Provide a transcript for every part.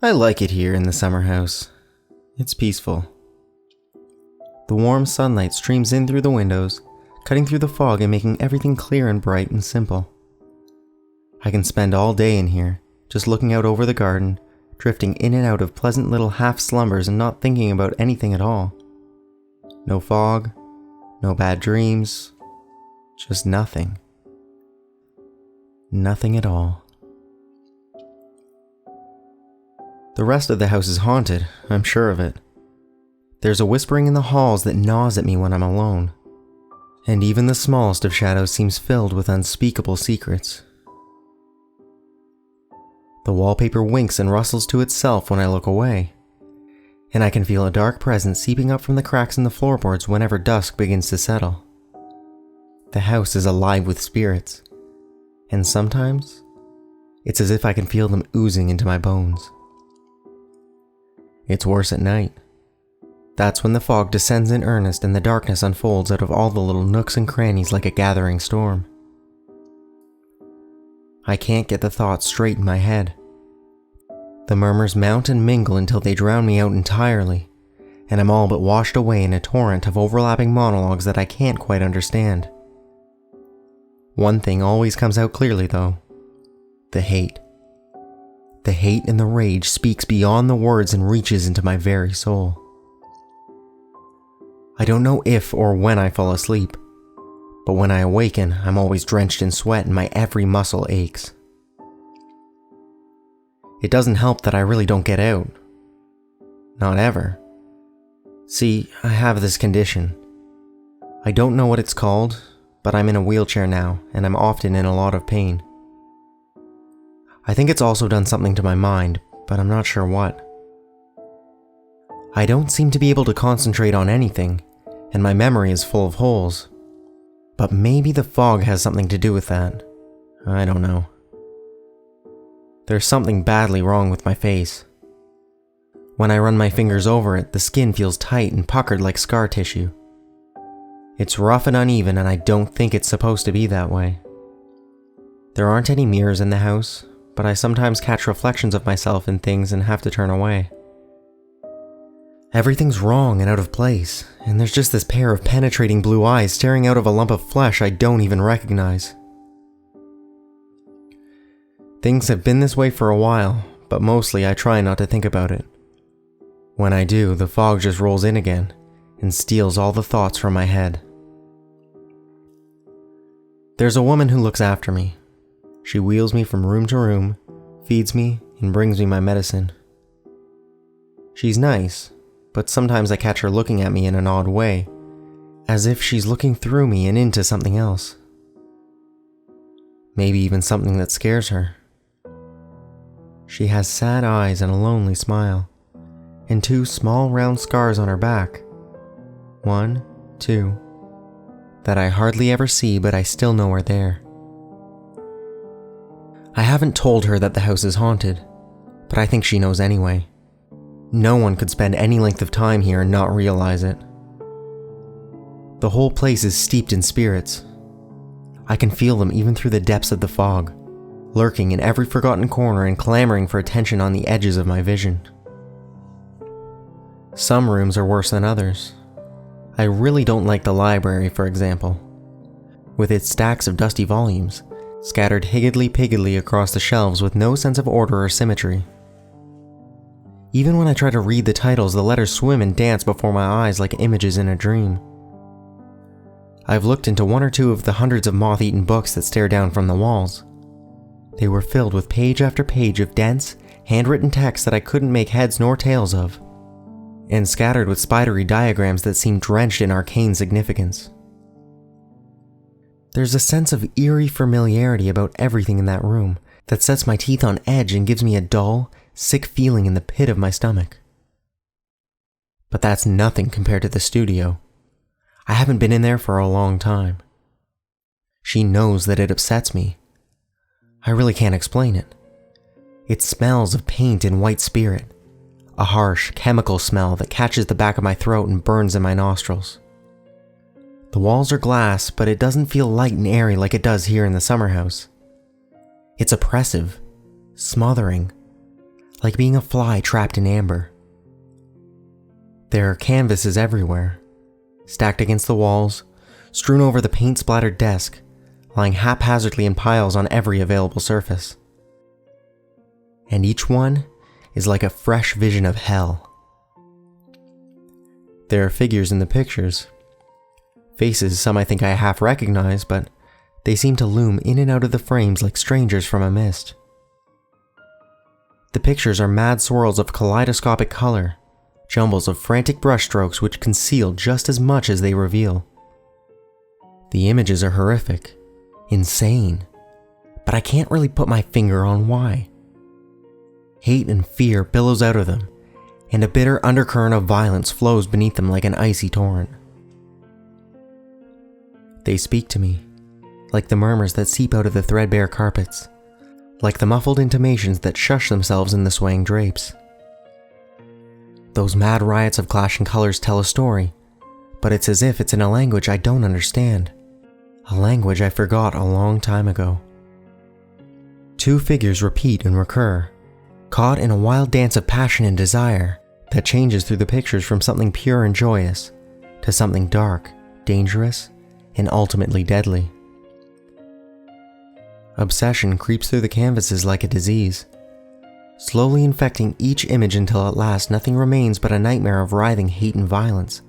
I like it here in the summer house. It's peaceful. The warm sunlight streams in through the windows, cutting through the fog and making everything clear and bright and simple. I can spend all day in here, just looking out over the garden, drifting in and out of pleasant little half slumbers and not thinking about anything at all. No fog, no bad dreams, just nothing. Nothing at all. The rest of the house is haunted, I'm sure of it. There's a whispering in the halls that gnaws at me when I'm alone, and even the smallest of shadows seems filled with unspeakable secrets. The wallpaper winks and rustles to itself when I look away, and I can feel a dark presence seeping up from the cracks in the floorboards whenever dusk begins to settle. The house is alive with spirits, and sometimes it's as if I can feel them oozing into my bones. It's worse at night. That's when the fog descends in earnest and the darkness unfolds out of all the little nooks and crannies like a gathering storm. I can't get the thoughts straight in my head. The murmurs mount and mingle until they drown me out entirely, and I'm all but washed away in a torrent of overlapping monologues that I can't quite understand. One thing always comes out clearly though: the hate. The hate and the rage speaks beyond the words and reaches into my very soul. I don't know if or when I fall asleep, but when I awaken, I'm always drenched in sweat and my every muscle aches. It doesn't help that I really don't get out. Not ever. See, I have this condition. I don't know what it's called, but I'm in a wheelchair now, and I'm often in a lot of pain. I think it's also done something to my mind, but I'm not sure what. I don't seem to be able to concentrate on anything, and my memory is full of holes. But maybe the fog has something to do with that. I don't know. There's something badly wrong with my face. When I run my fingers over it, the skin feels tight and puckered like scar tissue. It's rough and uneven, and I don't think it's supposed to be that way. There aren't any mirrors in the house, but I sometimes catch reflections of myself in things and have to turn away. Everything's wrong and out of place, and there's just this pair of penetrating blue eyes staring out of a lump of flesh I don't even recognize. Things have been this way for a while, but mostly I try not to think about it. When I do, the fog just rolls in again and steals all the thoughts from my head. There's a woman who looks after me. She wheels me from room to room, feeds me, and brings me my medicine. She's nice, but sometimes I catch her looking at me in an odd way, as if she's looking through me and into something else. Maybe even something that scares her. She has sad eyes and a lonely smile, and 2 small round scars on her back. 1, 2, that I hardly ever see, but I still know are there. I haven't told her that the house is haunted, but I think she knows anyway. No one could spend any length of time here and not realize it. The whole place is steeped in spirits. I can feel them even through the depths of the fog, lurking in every forgotten corner and clamoring for attention on the edges of my vision. Some rooms are worse than others. I really don't like the library, for example, with its stacks of dusty volumes, scattered higgledy-piggledy across the shelves with no sense of order or symmetry. Even when I try to read the titles, the letters swim and dance before my eyes like images in a dream. I've looked into 1 or 2 of the hundreds of moth-eaten books that stare down from the walls. They were filled with page after page of dense, handwritten text that I couldn't make heads nor tails of, and scattered with spidery diagrams that seemed drenched in arcane significance. There's a sense of eerie familiarity about everything in that room that sets my teeth on edge and gives me a dull, sick feeling in the pit of my stomach. But that's nothing compared to the studio. I haven't been in there for a long time. She knows that it upsets me. I really can't explain it. It smells of paint and white spirit, a harsh, chemical smell that catches the back of my throat and burns in my nostrils. The walls are glass, but it doesn't feel light and airy like it does here in the summer house. It's oppressive, smothering, like being a fly trapped in amber. There are canvases everywhere, stacked against the walls, strewn over the paint-splattered desk, lying haphazardly in piles on every available surface. And each one is like a fresh vision of hell. There are figures in the pictures. Faces some I think I half recognize, but they seem to loom in and out of the frames like strangers from a mist. The pictures are mad swirls of kaleidoscopic color, jumbles of frantic brushstrokes which conceal just as much as they reveal. The images are horrific, insane, but I can't really put my finger on why. Hate and fear billows out of them, and a bitter undercurrent of violence flows beneath them like an icy torrent. They speak to me, like the murmurs that seep out of the threadbare carpets, like the muffled intimations that shush themselves in the swaying drapes. Those mad riots of clashing colors tell a story, but it's as if it's in a language I don't understand, a language I forgot a long time ago. Two figures repeat and recur, caught in a wild dance of passion and desire that changes through the pictures from something pure and joyous to something dark, dangerous, and ultimately deadly. Obsession creeps through the canvases like a disease, slowly infecting each image until at last nothing remains but a nightmare of writhing hate and violence,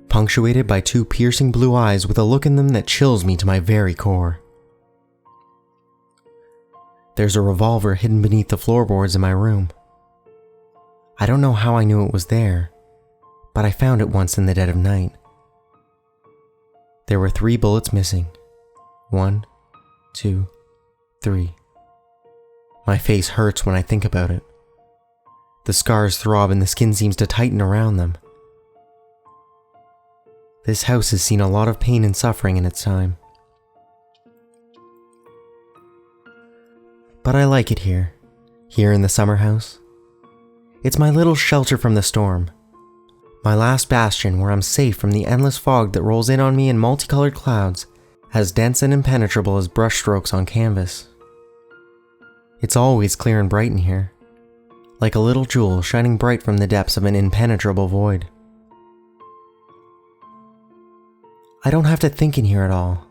punctuated by two piercing blue eyes with a look in them that chills me to my very core. There's a revolver hidden beneath the floorboards in my room. I don't know how I knew it was there, but I found it once in the dead of night. There were 3 bullets missing. 1, 2, 3. My face hurts when I think about it. The scars throb and the skin seems to tighten around them. This house has seen a lot of pain and suffering in its time. But I like it here in the summer house. It's my little shelter from the storm. My last bastion where I'm safe from the endless fog that rolls in on me in multicolored clouds, as dense and impenetrable as brushstrokes on canvas. It's always clear and bright in here, like a little jewel shining bright from the depths of an impenetrable void. I don't have to think in here at all.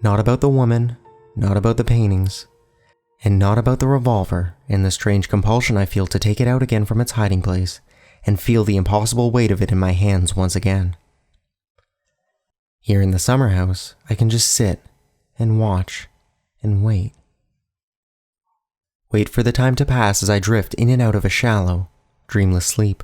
Not about the woman, not about the paintings, and not about the revolver and the strange compulsion I feel to take it out again from its hiding place and feel the impossible weight of it in my hands once again. Here in the summer house, I can just sit and watch and wait. Wait for the time to pass as I drift in and out of a shallow, dreamless sleep.